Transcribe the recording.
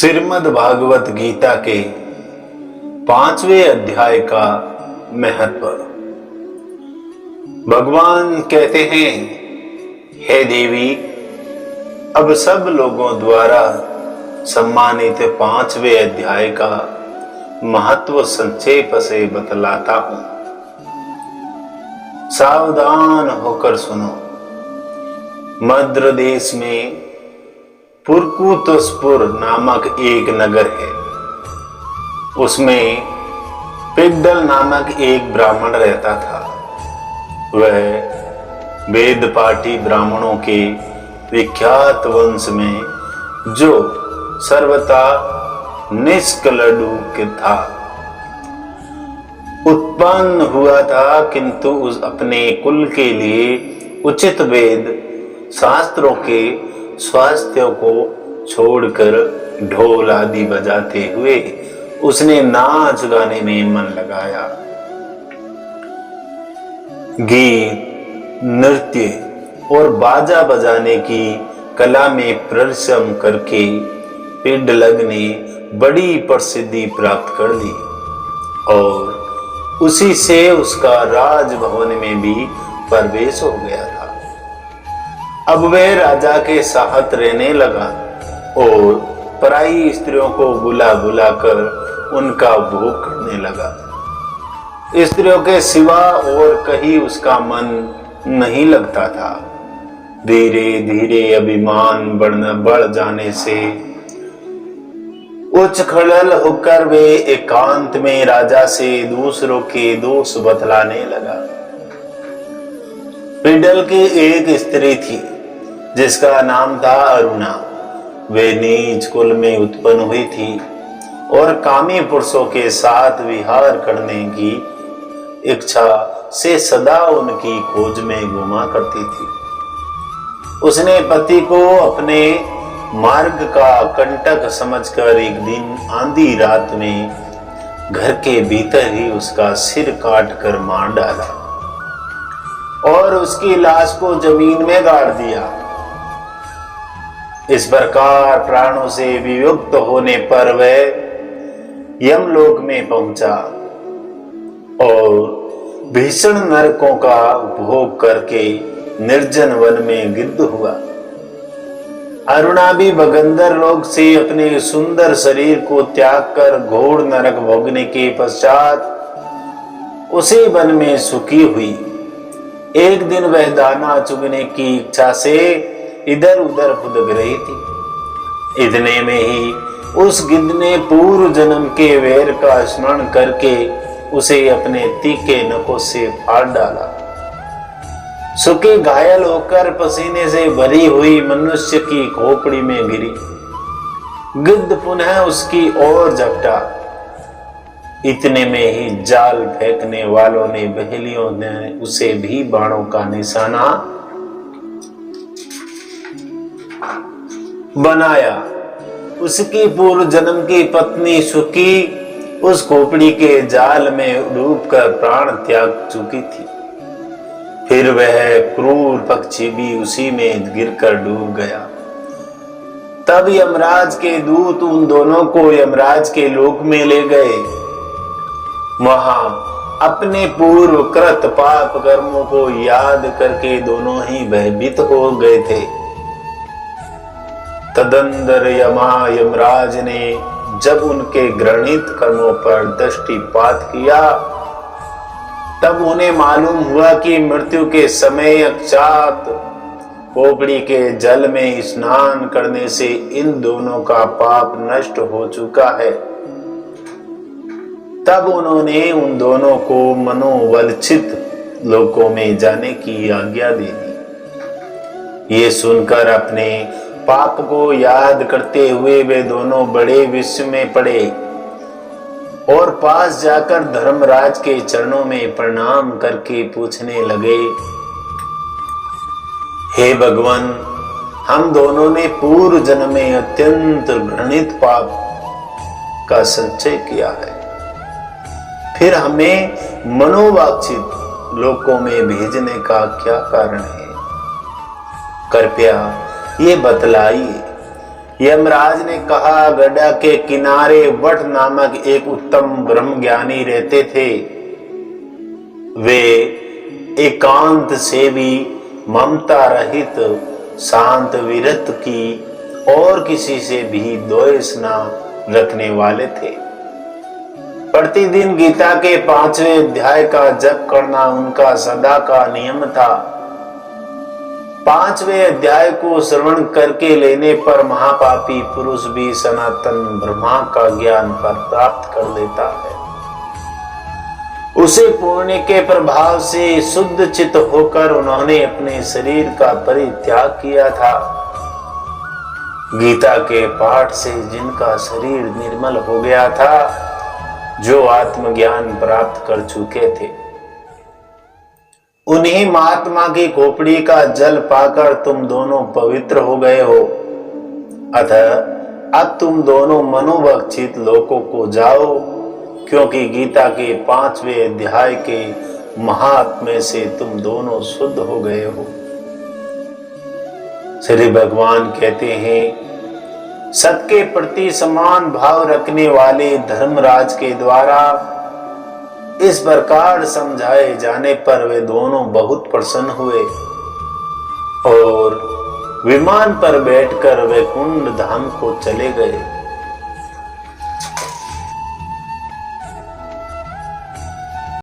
श्रीमद् भागवत गीता के 5वें अध्याय का महत्व। भगवान कहते हैं, हे देवी, अब सब लोगों द्वारा सम्मानित 5वें अध्याय का महत्व संक्षेप से बतलाता हूं। सावधान होकर सुनो। मद्र देश में पुरकुतसपुर नामक एक नगर है। उसमें पिड्डल नामक एक ब्राह्मण रहता था। वह वेद पाठी ब्राह्मणों के विख्यात वंश में जो सर्वथा निष्कलडुक था उत्पन्न हुआ था, किंतु उस अपने कुल के लिए उचित वेद शास्त्रों के स्वास्थ्य को छोड़कर ढोल आदि बजाते हुए उसने नाच गाने में मन लगाया। गीत, नृत्य और बाजा बजाने की कला में परिश्रम करके पिड्डलग ने बड़ी प्रसिद्धि प्राप्त कर ली और उसी से उसका राजभवन में भी प्रवेश हो गया था। अब वह राजा के साथ रहने लगा और पराई स्त्रियों को बुला बुला कर उनका भोग करने लगा। स्त्रियों के सिवा और कहीं उसका मन नहीं लगता था। धीरे धीरे अभिमान बढ़ जाने से उच्च खड़ल होकर वे एकांत में राजा से दूसरों के दोष बतलाने लगा। पिड्डल की एक स्त्री थी जिसका नाम था अरुणा। वे नीच कुल में उत्पन्न हुई थी और कामी पुरुषों के साथ विहार करने की इच्छा से सदा उनकी खोज में घूमा करती थी। उसने पति को अपने मार्ग का कंटक समझकर एक दिन आंधी रात में घर के भीतर ही उसका सिर काट कर मार डाला और उसकी लाश को जमीन में गाड़ दिया। इस प्रकार प्राणों से वियुक्त होने पर वह यमलोक में पहुंचा और भीषण नरकों का उपभोग करके निर्जन वन में गिद्ध हुआ। अरुणा भी भगंदर लोक से अपने सुंदर शरीर को त्याग कर घोर नरक भोगने के पश्चात उसी वन में सुखी हुई। एक दिन वह दाना चुगने की इच्छा से इधर उधर फुदक रही थी। इतने में ही उस गिद्ध ने पूर्व जन्म के वैर का स्मरण करके उसे अपने तीखे नखों से फाड़ डाला। सुखी घायल होकर पसीने से भरी हुई मनुष्य की खोपड़ी में गिरी। गिद्ध पुनः उसकी ओर झपटा। इतने में ही जाल फेंकने वालों ने बहेलियों ने उसे भी बाणों का निशाना बनाया। उसकी पूर्व जन्म की पत्नी सुखी उस खोपड़ी के जाल में डूबकर प्राण त्याग चुकी थी। फिर वह क्रूर पक्षी भी उसी में गिरकर डूब गया। तब यमराज के दूत उन दोनों को यमराज के लोक में ले गए। वहां अपने पूर्व कृत पाप कर्मों को याद करके दोनों ही भयभीत हो गए थे। तदंतर यमराज ने जब उनके घृणित कर्मों पर दृष्टिपात किया तब उन्हें मालूम हुआ कि मृत्यु के समय अक्षात खोपड़ी के जल में स्नान करने से इन दोनों का पाप नष्ट हो चुका है। तब उन्होंने उन दोनों को मनोवलचित लोकों में जाने की आज्ञा दे दी। ये सुनकर अपने पाप को याद करते हुए वे दोनों बड़े विस्मय में पड़े और पास जाकर धर्मराज के चरणों में प्रणाम करके पूछने लगे, हे भगवान, हम दोनों ने पूर्व जन्म में अत्यंत घृणित पाप का संचय किया है। फिर हमें मनोवांछित लोकों में भेजने का क्या कारण है? कृपया ये बतलाइए। यमराज ने कहा, गड्ढा के किनारे वट नामक एक उत्तम ब्रह्मज्ञानी रहते थे। वे एकांत सेवी, ममता रहित, शांत विरत की और किसी से भी द्वेष न रखने वाले थे। प्रतिदिन गीता के 5वें अध्याय का जप करना उनका सदा का नियम था। 5वें अध्याय को श्रवण करके लेने पर महापापी पुरुष भी सनातन ब्रह्मा का ज्ञान प्राप्त कर लेता है। उसे पुण्य के प्रभाव से शुद्ध चित्त होकर उन्होंने अपने शरीर का परित्याग किया था। गीता के पाठ से जिनका शरीर निर्मल हो गया था, जो आत्मज्ञान प्राप्त कर चुके थे, उन्हीं महात्मा की खोपड़ी का जल पाकर तुम दोनों पवित्र हो गए हो। अतः अब तुम दोनों मनोभक्षित लोकों को जाओ, क्योंकि गीता के 5वें अध्याय के महात्म्य से तुम दोनों शुद्ध हो गए हो। श्री भगवान कहते हैं, सत के प्रति समान भाव रखने वाले धर्मराज के द्वारा इस प्रकार समझाए जाने पर वे दोनों बहुत प्रसन्न हुए और विमान पर बैठकर वैकुंठ धाम को चले गए।